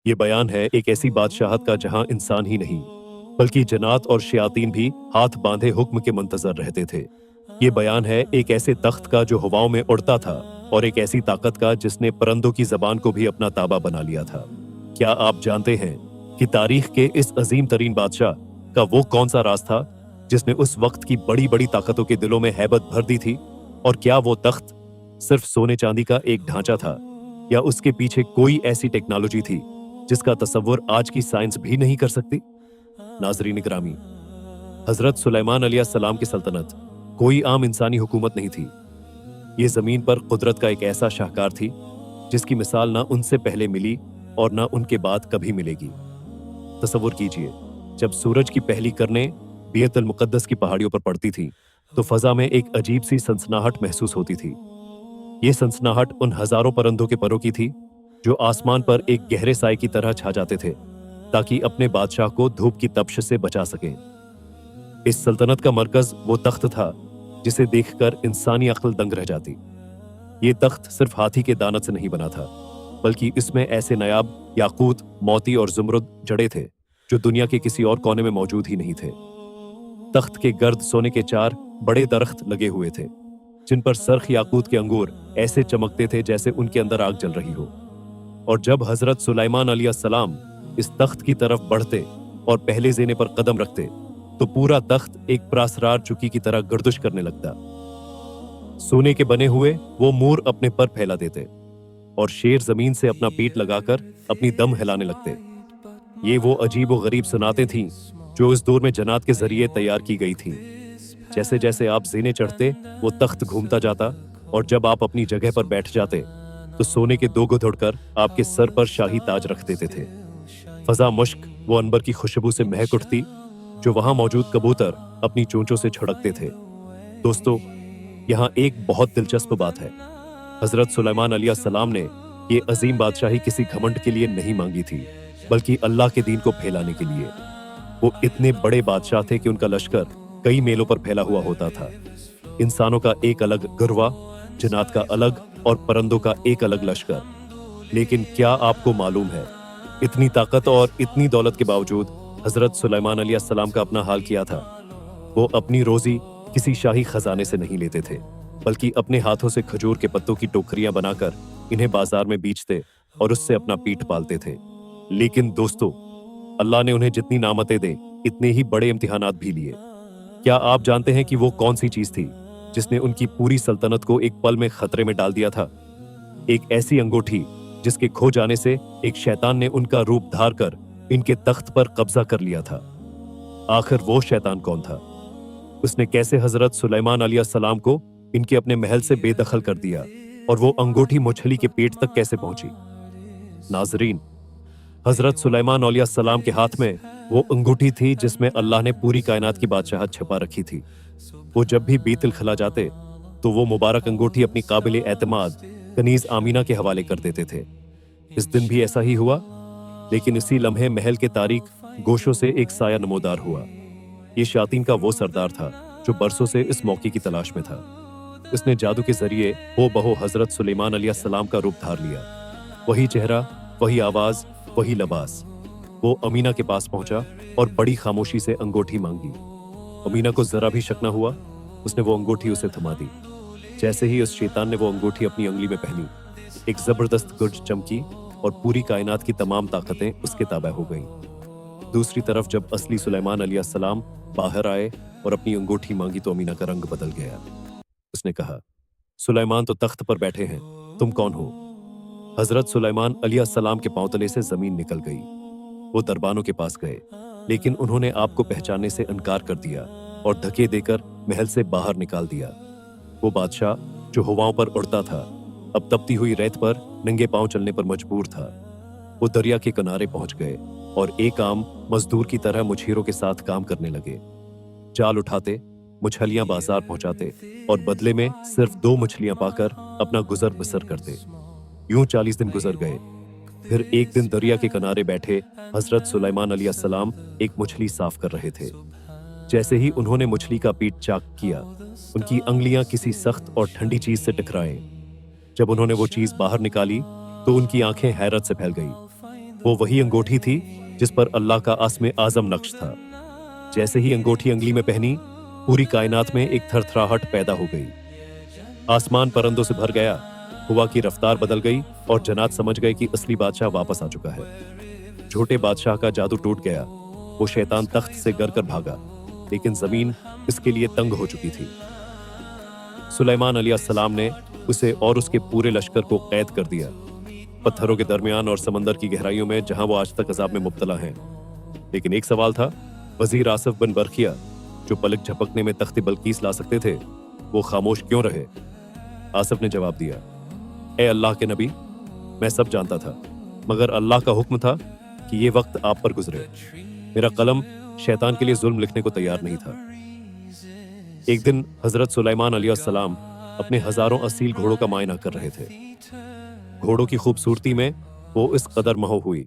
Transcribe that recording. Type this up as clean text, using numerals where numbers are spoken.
ये बयान है एक ऐसी बादशाहत का जहां इंसान ही नहीं बल्कि जन्नात और शयातीन भी हाथ बांधे हुक्म के मुंतजर रहते थे। ये बयान है एक ऐसे तख्त का जो हवाओं में उड़ता था और एक ऐसी ताकत का जिसने परिंदों की जबान को भी अपना ताबा बना लिया था। क्या आप जानते हैं कि तारीख के इस अजीम तरीन बादशाह का वो कौन सा राज था जिसने उस वक्त की बड़ी बड़ी ताकतों के दिलों में हैबत भर दी थी? और क्या वो तख्त सिर्फ सोने चांदी का एक ढांचा था या उसके पीछे कोई ऐसी टेक्नोलॉजी थी जिसका तसव्वुर आज की साइंस भी नहीं कर सकती? नाजरीन इकरामी, हजरत सुलेमान अलैहिस्सलाम की सल्तनत कोई आम इंसानी हुकूमत नहीं थी। ये जमीन पर कुदरत का एक ऐसा शाहकार थी जिसकी मिसाल ना उनसे पहले मिली और ना उनके बाद कभी मिलेगी। तसव्वुर कीजिए, जब सूरज की पहली किरणें बेतुल मुकद्दस की पहाड़ियों पर पड़ती थी तो फजा में एक अजीब सी सनसनाहट महसूस होती थी। ये सनसनाहट उन हजारों परिंदों के परों की थी जो आसमान पर एक गहरे साए की तरह छा जाते थे ताकि अपने बादशाह को धूप की तपश से बचा सकें। इस सल्तनत का मरकज वो तख्त था जिसे देखकर इंसानी अक्ल दंग रह जाती। ये तख्त सिर्फ हाथी के दानत से नहीं बना था बल्कि इसमें ऐसे नायाब याकूत, मोती और जुमरुद जड़े थे जो दुनिया के किसी और कोने में मौजूद ही नहीं थे। तख्त के गर्द सोने के 4 बड़े दरख्त लगे हुए थे जिन पर सरख याकूत के अंगूर ऐसे चमकते थे जैसे उनके अंदर आग जल रही हो। और जब हजरत सुलेमान अलैहिस्सलाम इस तख्त की तरफ बढ़ते और पहले ज़ेने पर कदम रखते तो पूरा तख्त एक प्रासरार चुकी की तरह गर्दिश करने लगता। सोने के बने हुए वो मोर अपने पर फैला देते और शेर जमीन से अपना पेट लगाकर अपनी दम हिलाने लगते। ये वो अजीब व गरीब सुनाते थीं जो इस दौर में जन्नात के जरिए तैयार की गई थीं। जैसे जैसे आप ज़ेने चढ़ते वो तख्त घूमता जाता और जब आप अपनी जगह पर बैठ जाते तो सोने के 2 गुद उड़कर आपके सर पर शाही ताज रख देते थे। फजा मुश्क वो अनबर की खुशबू से महक उठती जो वहां मौजूद कबूतर अपनी चोंचों से छिड़कते थे। दोस्तों, यहाँ एक बहुत दिलचस्प बात है। हजरत सुलेमान अलैहिस्सलाम ने ये अजीम बादशाही किसी घमंड के लिए नहीं मांगी थी बल्कि अल्लाह के दीन को फैलाने के लिए। वो इतने बड़े बादशाह थे कि उनका लश्कर कई मेलों पर फैला हुआ होता था। इंसानों का एक अलग गुरवा, जन्नात का अलग और परिंदों का एक अलग लश्कर। लेकिन क्या आपको मालूम है, इतनी ताकत और इतनी दौलत के बावजूद हजरत सुलेमान अलैहिस्सलाम का अपना हाल किया था? वो अपनी रोजी किसी शाही खजाने से नहीं लेते थे बल्कि अपने हाथों से खजूर के पत्तों की टोकरियां बनाकर इन्हें बाजार में बेचते और उससे अपना पीठ पालते थे। लेकिन दोस्तों, अल्लाह ने उन्हें जितनी नामतें दी इतने ही बड़े इम्तिहानात भी लिए। क्या आप जानते हैं कि वो कौन सी चीज थी जिसने उनकी पूरी सल्तनत को एक पल में खतरे में डाल दिया था? एक ऐसी अंगूठी जिसके खो जाने से एक शैतान ने उनका रूप धार कर इनके तख्त पर कब्जा कर लिया था। आखिर वो शैतान कौन था? उसने कैसे हजरत सुलेमान अलैहिस्सलाम को इनके अपने महल से बेदखल कर दिया और वो अंगूठी मछली के पेट तक कैसे पहुंची? नाजरीन, हजरत सुलेमान अलैहिस्सलाम के हाथ में वो अंगूठी थी जिसमें अल्लाह ने पूरी कायनात की बादशाहत छिपा रखी थी। वो जब भी बीतल खिला जाते तो वो मुबारक अंगूठी अपनी काबिल एतमाद कनीज आमीना के हवाले कर देते थे। इस दिन भी ऐसा ही हुआ, लेकिन इसी लम्हे महल के तारीक गोशों से एक साया नमोदार हुआ। ये शातीन का वो सरदार था जो बरसों से इस मौके की तलाश में था। उसने जादू के जरिए हो बहो हजरत सुलेमान अलैहिस्सलाम का रूप धार लिया। वही चेहरा, वही आवाज, वही लबास। वो अमीना के पास पहुंचा और बड़ी खामोशी से अंगूठी मांगी। अमीना को जरा भी शक न हुआ। उसने वो अंगूठी उसे थमा दी। जैसे ही उस शैतान ने वो अंगूठी अपनी उंगली में पहनी, एक जबरदस्त गुर्ज चमकी और पूरी कायनात की तमाम ताकतें उसके ताबे हो गईं। दूसरी तरफ जब असली सुलेमान अलैहिस्सलाम बाहर आए और अपनी अंगूठी मांगी तो अमीना का रंग बदल गया। उसने कहा, सुलेमान तो तख्त पर बैठे हैं, तुम कौन हो? हजरत सुलेमान अलैहिस्सलाम के पांव तले से जमीन निकल गई। वो दरबानों के पास गए, लेकिन उन्होंने आपको पहचानने से इनकार कर दिया और धक्के देकर महल से बाहर निकाल दिया। वो बादशाह जो हवाओं पर उड़ता था अब तपती हुई रेत पर नंगे पांव चलने पर मजबूर था। वो दरिया के किनारे पहुंच गए और एक आम मजदूर की तरह मुछीरों के साथ काम करने लगे। जाल उठाते, मछलियां बाजार पहुंचाते और बदले में सिर्फ 2 मछलियां पाकर अपना गुजर बसर करते। यूं 40 दिन गुजर गए। फिर एक दिन दरिया के किनारे बैठे हजरत सुलेमान अलैहिस्सलाम एक मछली साफ कर रहे थे। जैसे ही उन्होंने मछली का पीठ चाक किया, उनकी अंगलियां किसी सख्त और ठंडी चीज से टकराएं। जब उन्होंने वो चीज बाहर निकाली तो उनकी आंखें हैरत से फैल गई। وہ وہی انگوٹھی تھی جس پر اللہ کا اسم اعظم نقش تھا۔ جیسے ہی انگوٹھی انگلی میں پہنی، پوری کائنات میں ایک تھر تھراہٹ پیدا ہو گئی۔ آسمان پرندوں سے بھر گیا، ہوا کی رفتار بدل گئی اور جنات سمجھ گئے کہ اصلی بادشاہ واپس آ چکا ہے۔ جھوٹے بادشاہ کا جادو ٹوٹ گیا، وہ شیطان تخت سے گر کر بھاگا، لیکن زمین اس کے لیے تنگ ہو چکی تھی۔ سلیمان علیہ السلام نے اسے اور اس کے پورے لشکر کو قید کر دیا، پتھروں کے درمیان اور سمندر کی گہرائیوں میں، جہاں وہ آج تک عذاب میں مبتلا ہیں۔ لیکن ایک سوال تھا، وزیر آصف بن برقیہ جو پلک جھپکنے میں تخت بلقیس لا سکتے تھے، وہ خاموش کیوں رہے؟ آصف نے جواب دیا، اے اللہ کے نبی، میں سب جانتا تھا، مگر اللہ کا حکم تھا کہ یہ وقت آپ پر گزرے۔ میرا قلم شیطان کے لیے ظلم لکھنے کو تیار نہیں تھا۔ ایک دن حضرت سلیمان علیہ السلام اپنے ہزاروں اصیل گھوڑوں کا معائنہ کر رہے تھے۔ گھوڑوں کی خوبصورتی میں وہ اس قدر مہو ہوئی